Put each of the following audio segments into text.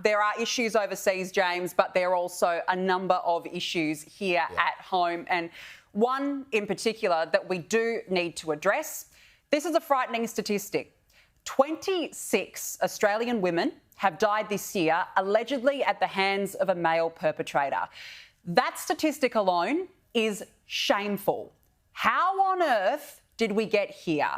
There are issues overseas, James, but there are also a number of issues here at home. And one in particular that we do need to address. This is a frightening statistic. 26 Australian women have died this year, allegedly at the hands of a male perpetrator. That statistic alone is shameful. How on earth did we get here?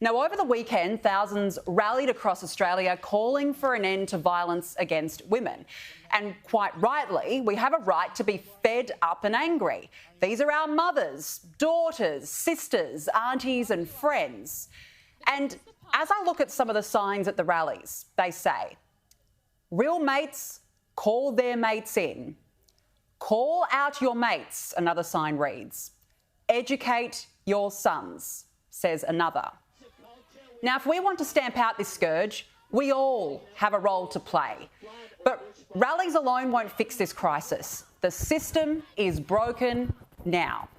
Now, over the weekend, thousands rallied across Australia calling for an end to violence against women. And quite rightly, we have a right to be fed up and angry. These are our mothers, daughters, sisters, aunties and friends. And as I look at some of the signs at the rallies, they say, real mates call their mates in. Call out your mates, another sign reads. Educate your sons, says another. Now, if we want to stamp out this scourge, we all have a role to play. But rallies alone won't fix this crisis. The system is broken now.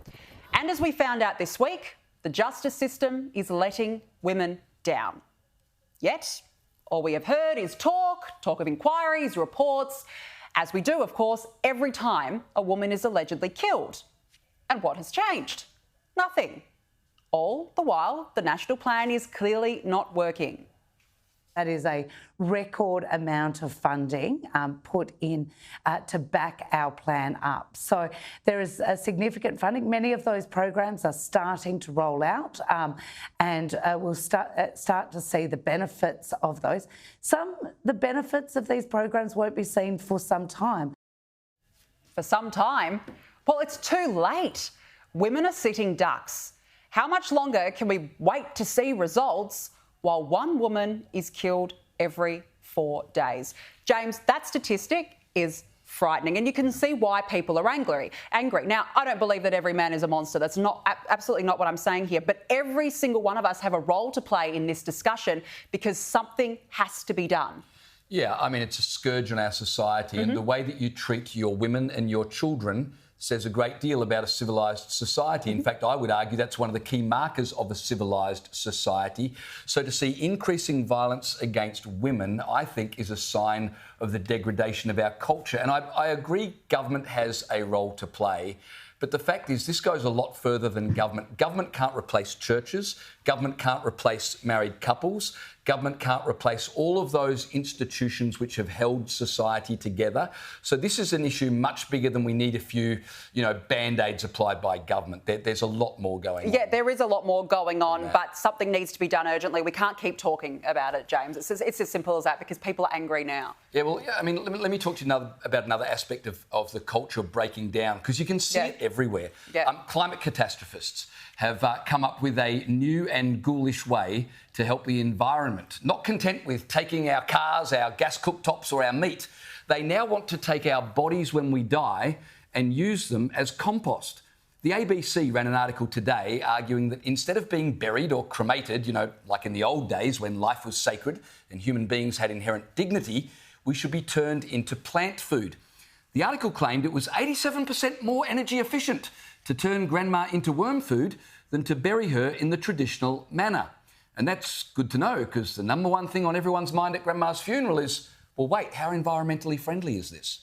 And as we found out this week, the justice system is letting women down. Yet, all we have heard is talk of inquiries, reports, as we do, of course, every time a woman is allegedly killed. And what has changed? Nothing. All the while, the national plan is clearly not working. That is a record amount of funding put in to back our plan up. So there is a significant funding. Many of those programs are starting to roll out and we'll start to see the benefits of those. The benefits of these programs won't be seen for some time. For some time? Well, it's too late. Women are sitting ducks. How much longer can we wait to see results while one woman is killed every 4 days? James, that statistic is frightening, and you can see why people are angry. Now, I don't believe that every man is a monster. That's absolutely not what I'm saying here. But every single one of us have a role to play in this discussion because something has to be done. Yeah, I mean, it's a scourge on our society, and the way that you treat your women and your children says a great deal about a civilised society. In fact, I would argue that's one of the key markers of a civilised society. So to see increasing violence against women, I think, is a sign of the degradation of our culture. And I agree government has a role to play. But the fact is, this goes a lot further than government. Government can't replace churches. Government can't replace married couples. Government can't replace all of those institutions which have held society together. So this is an issue much bigger than we need a few, band-aids applied by government. There's a lot more going on. Yeah, there is a lot more going on, but something needs to be done urgently. We can't keep talking about it, James. It's as simple as that because people are angry now. Yeah, well, I mean, let me talk to you about another aspect of the culture breaking down, because you can see it everywhere. Yeah. Climate catastrophists have come up with a new and ghoulish way to help the environment. Not content with taking our cars, our gas cooktops or our meat, they now want to take our bodies when we die and use them as compost. The ABC ran an article today arguing that instead of being buried or cremated, like in the old days when life was sacred and human beings had inherent dignity, we should be turned into plant food. The article claimed it was 87% more energy efficient to turn grandma into worm food than to bury her in the traditional manner. And that's good to know, because the number one thing on everyone's mind at grandma's funeral is, well, wait, how environmentally friendly is this?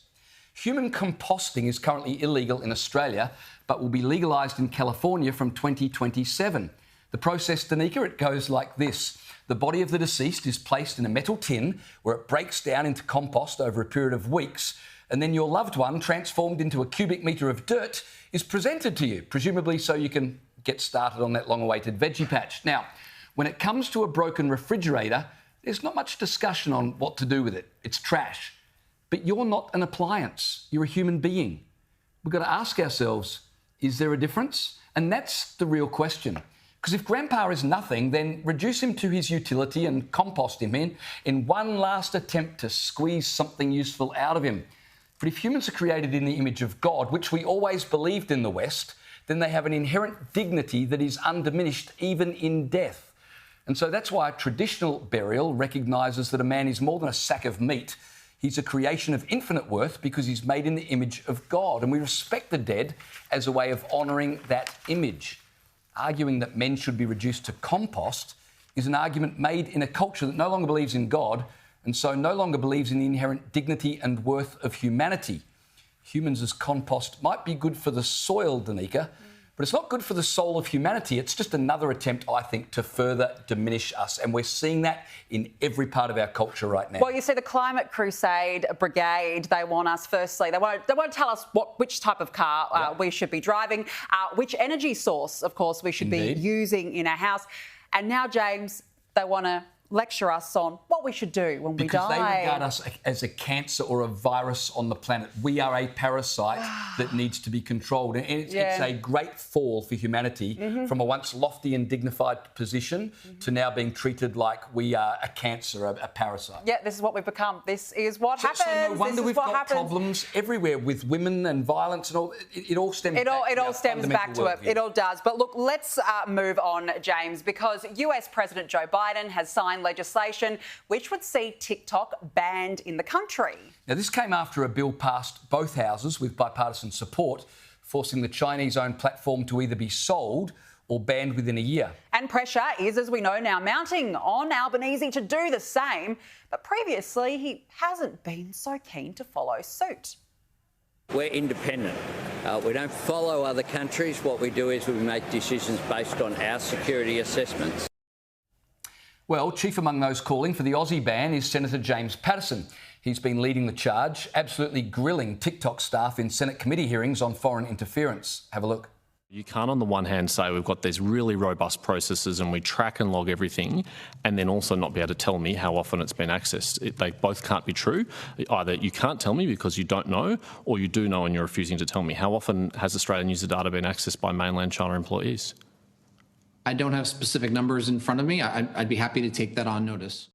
Human composting is currently illegal in Australia, but will be legalised in California from 2027. The process, Danica, it goes like this. The body of the deceased is placed in a metal tin where it breaks down into compost over a period of weeks, and then your loved one, transformed into a cubic metre of dirt, is presented to you, presumably so you can get started on that long-awaited veggie patch. Now, when it comes to a broken refrigerator, there's not much discussion on what to do with it. It's trash. But you're not an appliance. You're a human being. We've got to ask ourselves, is there a difference? And that's the real question. Because if Grandpa is nothing, then reduce him to his utility and compost him in one last attempt to squeeze something useful out of him. But if humans are created in the image of God, which we always believed in the West, then they have an inherent dignity that is undiminished even in death. And so that's why traditional burial recognises that a man is more than a sack of meat. He's a creation of infinite worth because he's made in the image of God. And we respect the dead as a way of honouring that image. Arguing that men should be reduced to compost is an argument made in a culture that no longer believes in God and so no longer believes in the inherent dignity and worth of humanity. Humans as compost might be good for the soil, Danica, but it's not good for the soul of humanity. It's just another attempt, I think, to further diminish us. And we're seeing that in every part of our culture right now. Well, you see, the Climate Crusade Brigade, they want us, firstly, they want to tell us which type of car we should be driving, which energy source, of course, we should be using in our house. And now, James, they want to lecture us on what we should do when we die. Because they regard us as a cancer or a virus on the planet. We are a parasite that needs to be controlled. And it's a great fall for humanity from a once lofty and dignified position to now being treated like we are a cancer, a parasite. Yeah, this is what we've become. This is what happens. So no wonder we've got problems everywhere with women and violence and all. It all stems back to it all stems back to it. It all does. But look, let's move on, James, because US President Joe Biden has signed legislation which would see TikTok banned in the country. Now, this came after a bill passed both houses with bipartisan support, forcing the Chinese-owned platform to either be sold or banned within a year. And pressure is, as we know now, mounting on Albanese to do the same. But previously, he hasn't been so keen to follow suit. We're independent. We don't follow other countries. What we do is we make decisions based on our security assessments. Well, chief among those calling for the Aussie ban is Senator James Macpherson. He's been leading the charge, absolutely grilling TikTok staff in Senate committee hearings on foreign interference. Have a look. You can't on the one hand say we've got these really robust processes and we track and log everything and then also not be able to tell me how often it's been accessed. They both can't be true. Either you can't tell me because you don't know, or you do know and you're refusing to tell me. How often has Australian user data been accessed by mainland China employees? I don't have specific numbers in front of me. I'd be happy to take that on notice.